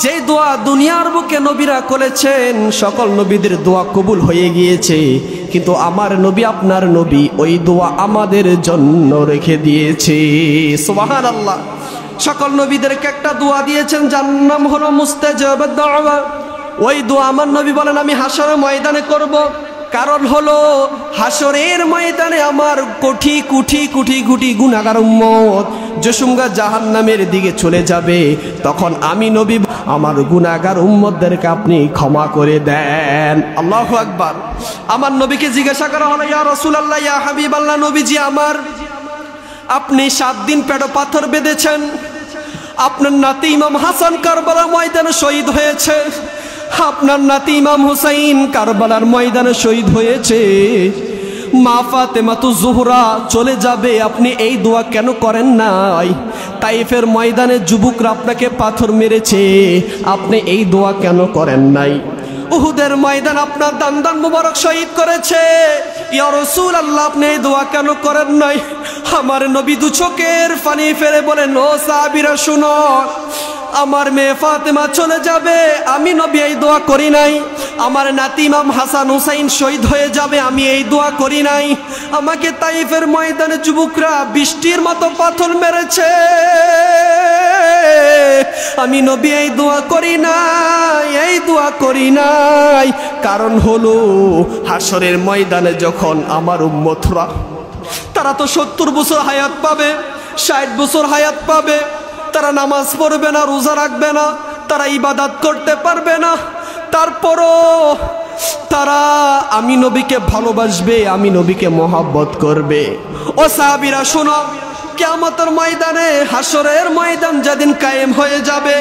যে দোয়া দুনিয়ার বুকে নবীরা করেছেন, সকল নবীদের দোয়া কবুল হয়ে গিয়েছে, কিন্তু আমার নবী আপনার নবী ওই দোয়া আমাদের জন্য রেখে দিয়েছে। সুবহানাল্লাহ। সকল নবীদেরকে একটা দোয়া দিয়েছেন যার নাম হলো মুস্তাজাবাত দাওয়া। ওই দোয়া আমার নবী বলেন আমি হাসরের ময়দানে করব। কারণ হলো হাসরের ময়দানে আমার কোটি কোটি কোটি কোটি গুনাহগার উম্মত জসুমগা জাহান্নামের দিকে চলে যাবে, তখন আমি নবী আমার গুনাহগার উম্মতদেরকে আপনি ক্ষমা করে দেন। আল্লাহু আকবার। আমার নবীকে জিজ্ঞাসা করা হলো ইয়া রাসূলুল্লাহ ইয়া হাবিবাল্লাহ, নবীজি আমার আপনি 7 দিন পেটে পাথর বেঁধেছেন, আপনার নাতি ইমাম হাসান কারবালার ময়দানে শহীদ হয়েছে, আপনার নাতি ইমাম হুসাইন কারবালার ময়দানে শহীদ হয়েছে, মা ফাতেমাতু জোহরা চলে যাবে, আপনি এই দোয়া কেন করেন নাই? তাইফের ময়দানে যুবকরা আপনাকে পাথর মেরেছে, আপনি এই দোয়া কেন করেন নাই? উহুদের ময়দান আপনার দান মুবারক শহীদ করেছে, ইয়া রাসূলুল্লাহ আপনি এই দোয়া কেন করেন নাই? আমার নবী দু চোখের পানি ফেলে বলেন ও সাহাবীরা শুনো, আমার মেয়ে ফাতেমা চলে যাবে, আমি নবী এই দোয়া করি নাই। আমার নাতি ইমাম হাসান হুসাইন শহীদ হয়ে যাবে, আমি এই দোয়া করি নাই। আমাকে তাইফের ময়দানে যুবকরা বৃষ্টির মতো পাথর মেরেছে, আমি নবী এই দোয়া করি নাই, এই দোয়া করি নাই। কারণ হলো হাসরের ময়দানে যখন আমার উম্মতরা তারা তো 70 বছর হায়াত পাবে, 60 বছর হায়াত পাবে, তারা নামাজ পড়বে না, রোজা রাখবে না, তারা ইবাদত করতে পারবে না, তারপরও তারা আমি নবীকে ভালোবাসবে, আমি নবীকে মহব্বত করবে। ও সাহাবীরা শোনো, কিয়ামতের ময়দানে হাসরের ময়দান যেদিন কায়েম হয়ে যাবে,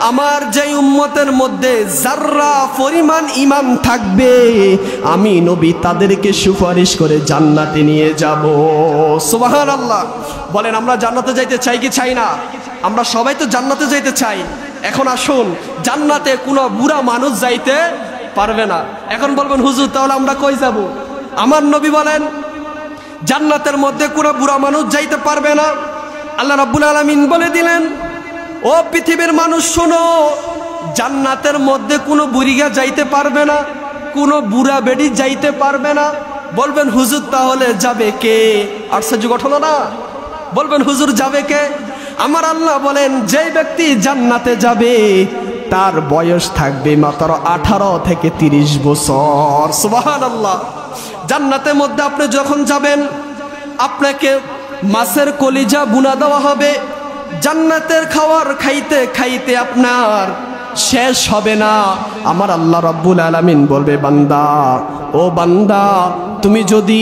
আমার যে উম্মতের মধ্যে যাররা পরিমাণ ঈমান থাকবে, আমি নবী তাদেরকে সুপারিশ করে জান্নাতে নিয়ে যাব। সুবহানাল্লাহ। বলেন আমরা জান্নাতে যাইতে চাই কি চাই না? আমরা সবাই তো জান্নাতে যাইতে চাই। এখন আসুন, জান্নাতে কোনো বুড়া মানুষ যাইতে পারবে না। এখন বলবেন হুজুর তাহলে আমরা কই যাব? আমার নবী বলেন জান্নাতের মধ্যে কোনো বুড়া মানুষ যাইতে পারবে না। আল্লাহ রাব্বুল আলামিন বলে দিলেন ও পৃথিবীর মানুষ শোনো, জান্নাতের মধ্যে কোনো বুড়িগা যাইতে পারবে না, কোনো বুড়া বেডি যাইতে পারবে না। বলবেন হুজুর তাহলে যাবে কে? আশ্চর্য ঘটনা না? বলবেন হুজুর যাবে কে? আমার আল্লাহ বলেন যে ব্যক্তি জান্নাতে যাবে তার বয়স থাকবে মাত্র 18 থেকে 30 বছর। সুবহানাল্লাহ। জান্নাতের মধ্যে আপনি যখন যাবেন আপনাকে মাছের কলিজা বুনা দেওয়া হবে, জান্নাতের খাবার খাইতে খাইতে আপনার শেষ হবে না। আমার আল্লাহ রাব্বুল আলামিন বলবে বান্দা, ও বান্দা তুমি যদি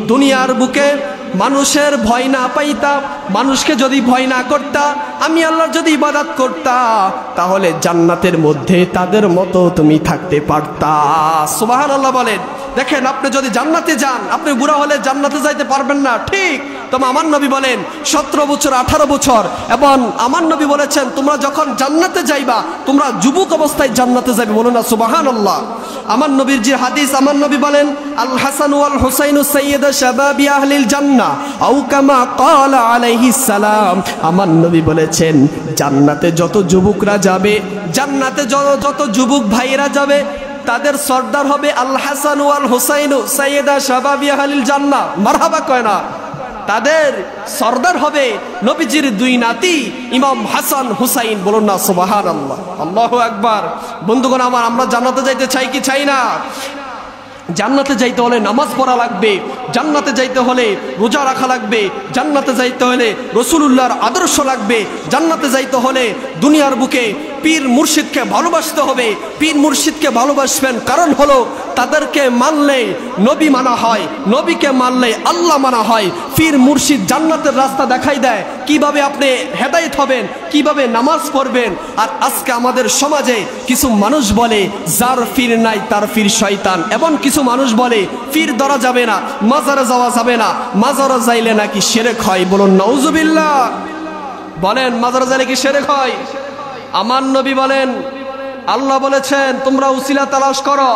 দুনিয়ার বুকে মানুষের ভয় না পাইতা, মানুষকে যদি ভয় না করতা, আমি আল্লাহর যদি ইবাদত করতা, তাহলে জান্নাতের মধ্যে তাদের মতো তুমি থাকতে পারতা। সুবহানাল্লাহ বলেন। দেখেন আপনি যদি জান্নাতে যান, আপনি বুড়া হলে জান্নাতে যাইতে পারবেন না, ঠিক। তবে আমার নবী বলেন 17 বছর 18 বছর, এবং আমার নবী বলেছেন তোমরা যখন জান্নাতে যাইবা তোমরা যুবক অবস্থায় জান্নাতে যাবে, বলুন না সুবহানাল্লাহ। আমার নবীর যে হাদিস, আমার নবী বলেন আল হাসান ওয়াল হুসাইনু সাইয়্যিদা শাবাবি আহলিল জান্নাহ আও কামা ক্বালা আলাইহিস সালাম। আমার নবী বলেছেন জান্নাতে যত যুবকরা যাবে, জান্নাতে যত যুবক ভাইয়েরা যাবে, তাদের সর্দার হবে আল হাসান ওয়াল হুসাইনু সাইয়্যিদা শাবাবি আহলিল জান্নাহ। মারহাবা কয় না? তাদের সর্দার হবে নবীজির দুই নাতি ইমাম হাসান হুসাইন, বলুন না সুবহানাল্লাহ। আল্লাহু আকবার। বন্ধুগণ আমার, আমরা জান্নাতে যাইতে চাই কি চাই না? জান্নাতে যাইতে হলে নামাজ পড়া লাগবে, জান্নাতে যাইতে হলে রোজা রাখা লাগবে, জান্নাতে যাইতে হলে রাসূলুল্লাহর আদর্শ লাগবে, জান্নাতে যাইতে হলে দুনিয়ার বুকে পীর মুর্শিদকে ভালোবাসতে হবে। পীর মুর্শিদকে ভালোবাসবেন কারণ হলো তাদেরকে মানলে নবী মানা হয়, নবীকে মানলে আল্লাহ মানা হয়। পীর মুর্শিদ জান্নাতের রাস্তা দেখাই দেয়, কিভাবে আপনি হেদায়েত হবেন, কিভাবে নামাজ পড়বেন। আর আজকে আমাদের সমাজে কিছু মানুষ বলে যার পীর নাই তার পীর শয়তান, এবং কিছু মানুষ বলে পীর ধরা যাবে না, মাজারে যাওয়া যাবে না, মাজারে যাইলে নাকি শিরক হয়, বলুন নাউজুবিল্লাহ। বলেন মাজারে যাইলে কি শিরক হয়? আমার নবী বলেন, আল্লাহ বলেছেন তোমরা উসিলা তালাশ করো।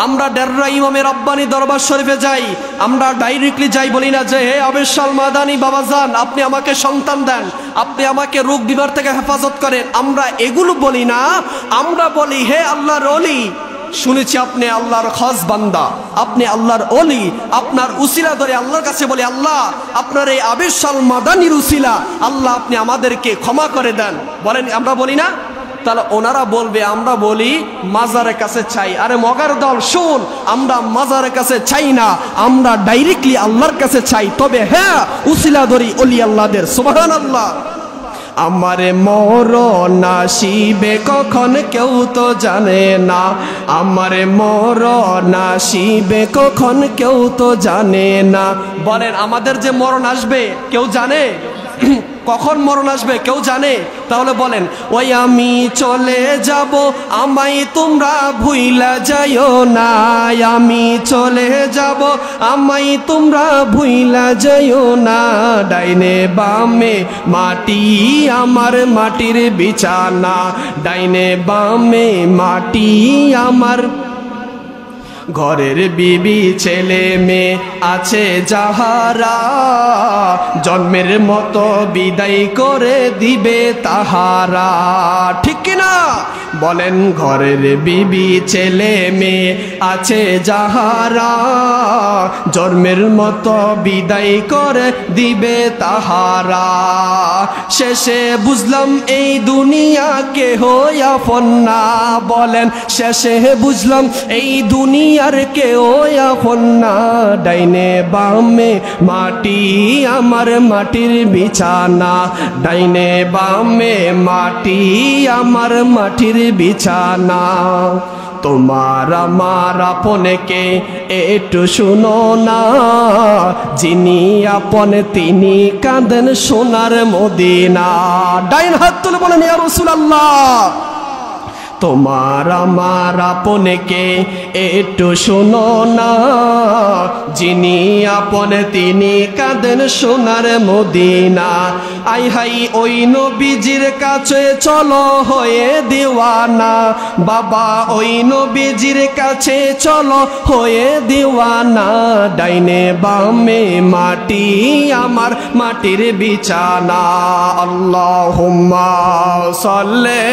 আমরা ডেররা ইমামে রব্বানি দরবার শরীফে যাই, আমরা ডাইরেক্টলি যাই, বলি না যে হে আবেশাল মাদানি বাবাজান আপনি আমাকে সন্তান দেন, আপনি আমাকে রোগ বিমার থেকে হেফাজত করেন। আমরা এগুলো বলি না, আমরা বলি হে আল্লাহর ওলি, শুনেছি আপনি আল্লাহর খাস বান্দা, আপনি আল্লাহর ওলি, আপনার উসিলা ধরে আল্লাহর কাছে বলি আল্লাহ আপনার এই আবেশাল মাদানির উসিলা আল্লাহ আপনি আমাদেরকে ক্ষমা করে দেন। বলেন আমরা বলি না? তাহলে ওনারা বলবে আমরা বলি মাজারের কাছে চাই। আরে মগার দল শুন, আমরা মাজারের কাছে চাই না, আমরা ডাইরেক্টলি আল্লাহর কাছে চাই। তবে হ্যাঁ উসিলা ধরি ওলি আল্লাহদের, সুবহানাল্লাহ। আমারে মরণ আসিবে কখন কেউ তো জানে না, আমারে মরণ আসিবে কখন কেউ তো জানে না। বলেন আমাদের যে মরণ আসবে কেউ জানে? কখন মরণ আসবে কেউ জানে? তাহলে বলেন ওই আমি চলে যাব আমায় তোমরা ভুইলা যাইও না, আমি চলে যাব আমায় তোমরা ভুইলা যাইও না। ডাইনে বামে মাটি আমার মাটির বিছানা, ডাইনে বামে মাটি আমার ঘরের বিবি ছেলে মেয়ে আছে যাহারা, জন্মের মতো বিদায় করে দিবে তাহারা। ঠিক কিনা বলেন? ঘরের বিবি ছেলে মেয়ে আছে যাহারা, জন্মের মতো বিদায় করে দিবে তাহারা। শেষে বুঝলাম এই দুনিয়া কেহ আপন না, বলেন শেষে বুঝলাম এই দুনিয়ার কেউ আপন না। ডাইনে বামে মাটি আমার মাটির বিছানা, ডাইনে বামে মাটি আমার মাটির বিছানা। তোমার আমার আপনকে একটু শুনো না, যিনি আপন তিনি কাঁদেন সোনার মদিনা। ডাইন হাত তুলে বলেন ইয়া রাসূলুল্লাহ। তোমার আমার আপনকে একটু শোনো না, যিনি আপন তিনি কাঁদেন সোনার মদিনা। আই হাই ওই নবীজির কাছে চলো হয়ে দিওয়ানা, বাবা ওই নবীজির কাছে চলো হয়ে দিওয়ানা। ডাইনে বামে মাটি আমার মাটির বিছানা। আল্লাহুম্মা সাল্লি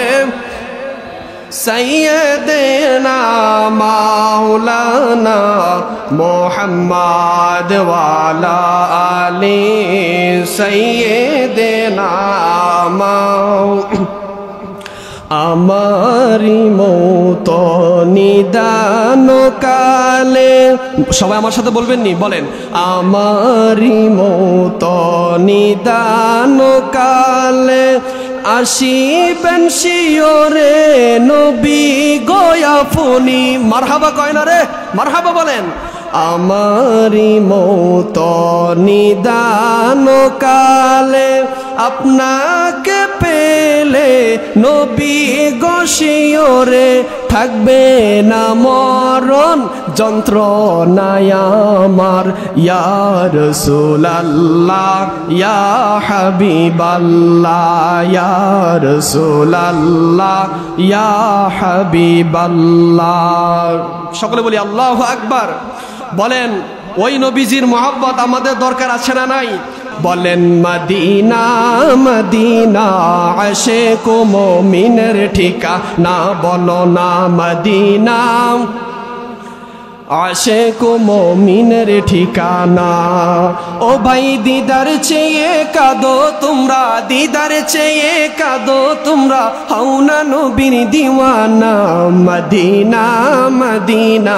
সাইয়্যিদিনা মাওলানা মুহাম্মদ ওয়া আলা আলি সাইয়্যিদিনা আমারি মৌত নিদান কালে। সবাই আমার সাথে বলবেন নি? বলেন আমারি মৌত নিদান কালে, আসিবেন শিওরে নবী গয়াফনি। মারহাবা কয় না রে? মারহাবা বলেন। আমারি মৌত নিদান কালে, আপনাকে পেলে নবী গো শিওরে থাকবে না মরণ যন্ত্রণায় আমার ইয়া রাসূলুল্লাহ ইয়া হাবিবাল্লাহ ইয়া রাসূলুল্লাহ ইয়া হাবিবাল্লাহ। সকলে বলি আল্লাহু আকবার। বলেন ওই নবীজির মহব্বত আমাদের দরকার আছে না নাই? বলেন মদিনা মদিনা আশিক মুমিনের ঠিকানা, বলো না মদিনা আশিক মুমিনের ঠিকানা। ও ভাই দিদার চেয়ে কাঁদো তোমরা, দিদার চেয়ে কাঁদো তোমরা, হও না নবীর দিওয়ানা। মদিনা মদিনা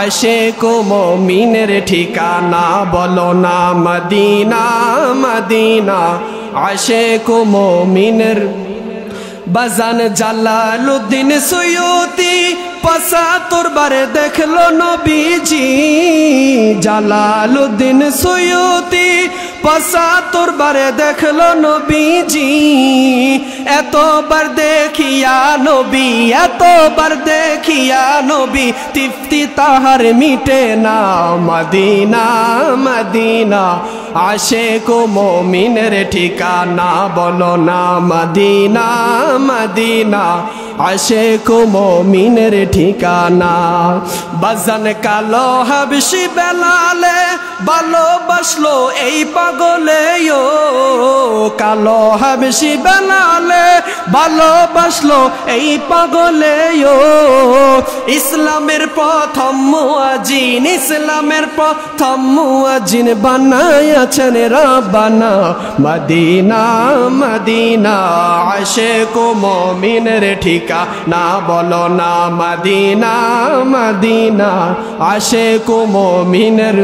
আশিক মুমিনের ঠিকানা, বলো না মদিনা মদিনা আশিক মুমিনের। বাজান জালালউদ্দিন সুয়ুতি ৭৫ বার দেখলো নবীজি, জালালউদ্দিন সুয়ুতি ৭৫ বার দেখলো নবীজি। এতবার দেখিয়া নবী, এতবার দেখিয়া নবী, তৃপ্তি তাহার মিটে না। মদিনা মদিনা আশিক মুমিনের ঠিকানা, বলো না মদিনা মদিনা আশিক মুমিনের ঠিকানা। বাজান কালো হাবশি বেলালে ভালোবাসলো এই পাগলে, ও কালো হাবশি বেলালে ভালোবাসলো এই পাগলে। ও ইসলামের প্রথম মুয়াজ্জিন, ইসলামের প্রথম মুয়াজ্জিন বানায়াছেন রাব্বানা। মদিনা মদিনা আশিক মুমিনের ঠিকানা, বলো না মদিনা মদিনা আশিক মুমিনের।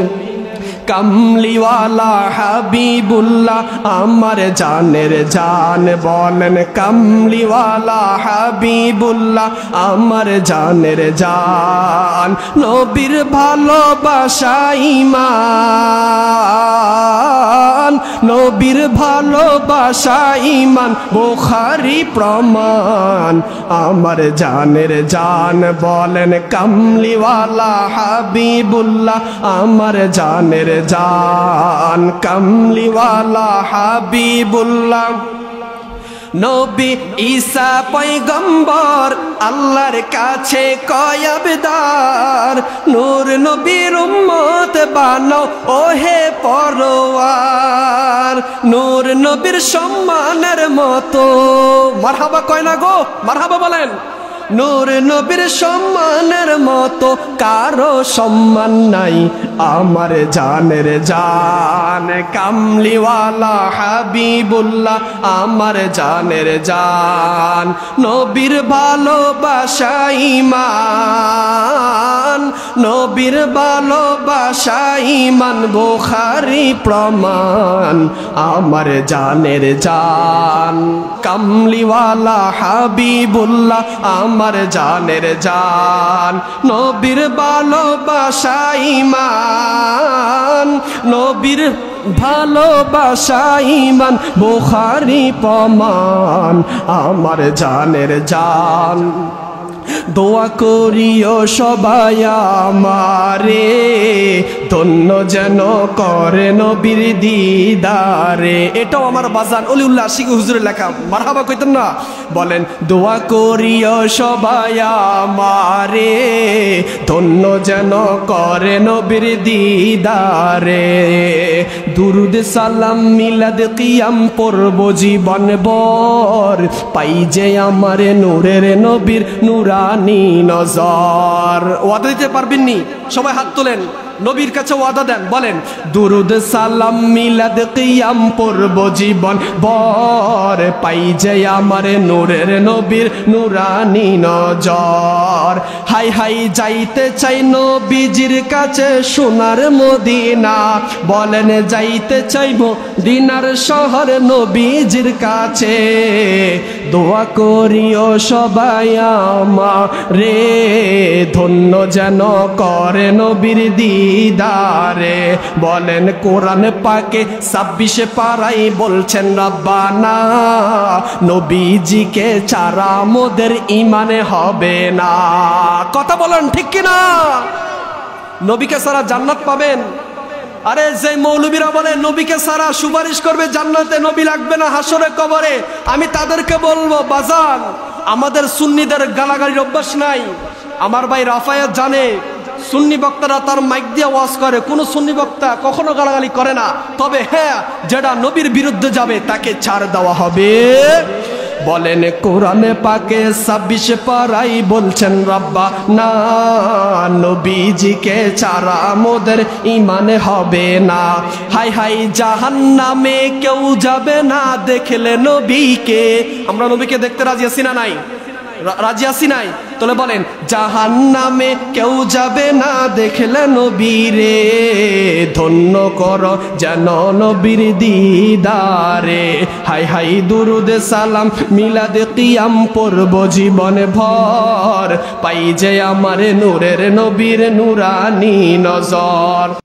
কামলিওয়ালা হাবিবুল্লাহ আমার জানের জান, বলেন কামলিওয়ালা হাবিবুল্লাহ আমার জানের জান। নবীর ভালোবাসা ঈমান, নবীর ভালোবাসা ঈমান, বুখারী প্রমাণ। আমার জানের জান, বলেন কামলিওয়ালা হাবিবুল্লাহ আমার জানের জান। কামলিওয়ালা হাবিবুল্লাহ। নবী ঈসা পয়গম্বর আল্লাহর কাছে কয় আবদার, নূর নবীর উম্মত বানাও ওহে পরওয়ার। নূর নবীর সম্মানের মতো মারহাবা কয় না গো, মারহাবা বলেন। নূর নবীর সম্মানের মতো কারো সম্মান নাই, আমার জানের জান। কামলিওয়ালা হাবিবুল্লাহ আমার জানের জান। নবীর ভালোবাসা ঈমান, নবীর ভালোবাসা ঈমান, বুখারী প্রমাণ। আমার জানের জান কামলিওয়ালা হাবিবুল্লাহ আমার জানের জান। নবীর ভালোবাসা ঈমান, নবীর ভালোবাসা ঈমান, বুখারী প্রমাণ। আমার জানের জান। দোয়া করিও সবাই আমারে, ধন্য যেন করে নবীর দিদারে। এটাও আমার বাজান অলিউল্লাহ আশিক হুজুরের লেখা, মারহাবা কইতেন না? বলেন দোয়া করিও সবাই আমারে, ধন্য যেন করে নবীর দিদারে। দুরুদ সালাম মিলাদ কিয়াম পড়ব জীবন ভর, পাই যে আমার নূরের নবীর নুরানি নজর। ওয়াদা দিতে পারবেননি? সবাই হাত তোলেন, নবীর কাছে ওয়াদা দেন, বলেন দুরুদ সালাম মিলাদ কিয়াম পড়ব জীবন ভর, পাই যে আমার নূরের নবীর নুরানি নজর। হাই হাই যাইতে চাই নবীজির কাছে সোনার মদিনা, বলেন যাইতে চাই মদিনার শহর নবীজির কাছে। দোয়া করিও সবাই আমারে, ধন্য যেন করে নবীর দি দিদারে। বলেন কোরআন পাকে 26 পারাই বলছেন রব্বানা, নবীজিকে ছাড়া মোদের ঈমানে হবে না। কথা বলেন ঠিক কিনা? নবীকে ছাড়া জান্নাত পাবেন? আরে যে মৌলবীরা বলে নবীকে ছাড়া সুপারিশ করবে জান্নাতে, নবী লাগবে না হাসরে কবরে, আমি তাদেরকে বলবো বাজান, আমাদের সুন্নিদের গালাগালির অভ্যাস নাই। আমার ভাই রাফায়েত জানে সুন্নি বক্তারা তার মাইক দিয়ে ওয়াজ করে, কোন সুন্নি বক্তা কখনো গালাগালি করে না। তবে হ্যাঁ, যেটা নবীর বিরুদ্ধে যাবে তাকে ছাড় দেওয়া হবে। বলেন কোরআনে পাকে 26 পারাই বলছেন রব্বানা, নবীজিকে ছাড়া মোদের ঈমানে হবে না। হাই হাই জাহান্নামে কেউ যাবে না দেখলে নবীকে। আমরা নবীকে দেখতে রাজি আছি না নাই? রাজি আছি নাই? তাহলে বলেন জাহান্নামে কেউ যাবে না দেখলে নবীরে, ধন্য কর যেন নবীর দিদারে। হাই হাই দুরুদ সালাম মিলাদ কিয়াম পড়ব জীবন ভর, পাই যে আমার নূরের নবীর নুরানি নজর।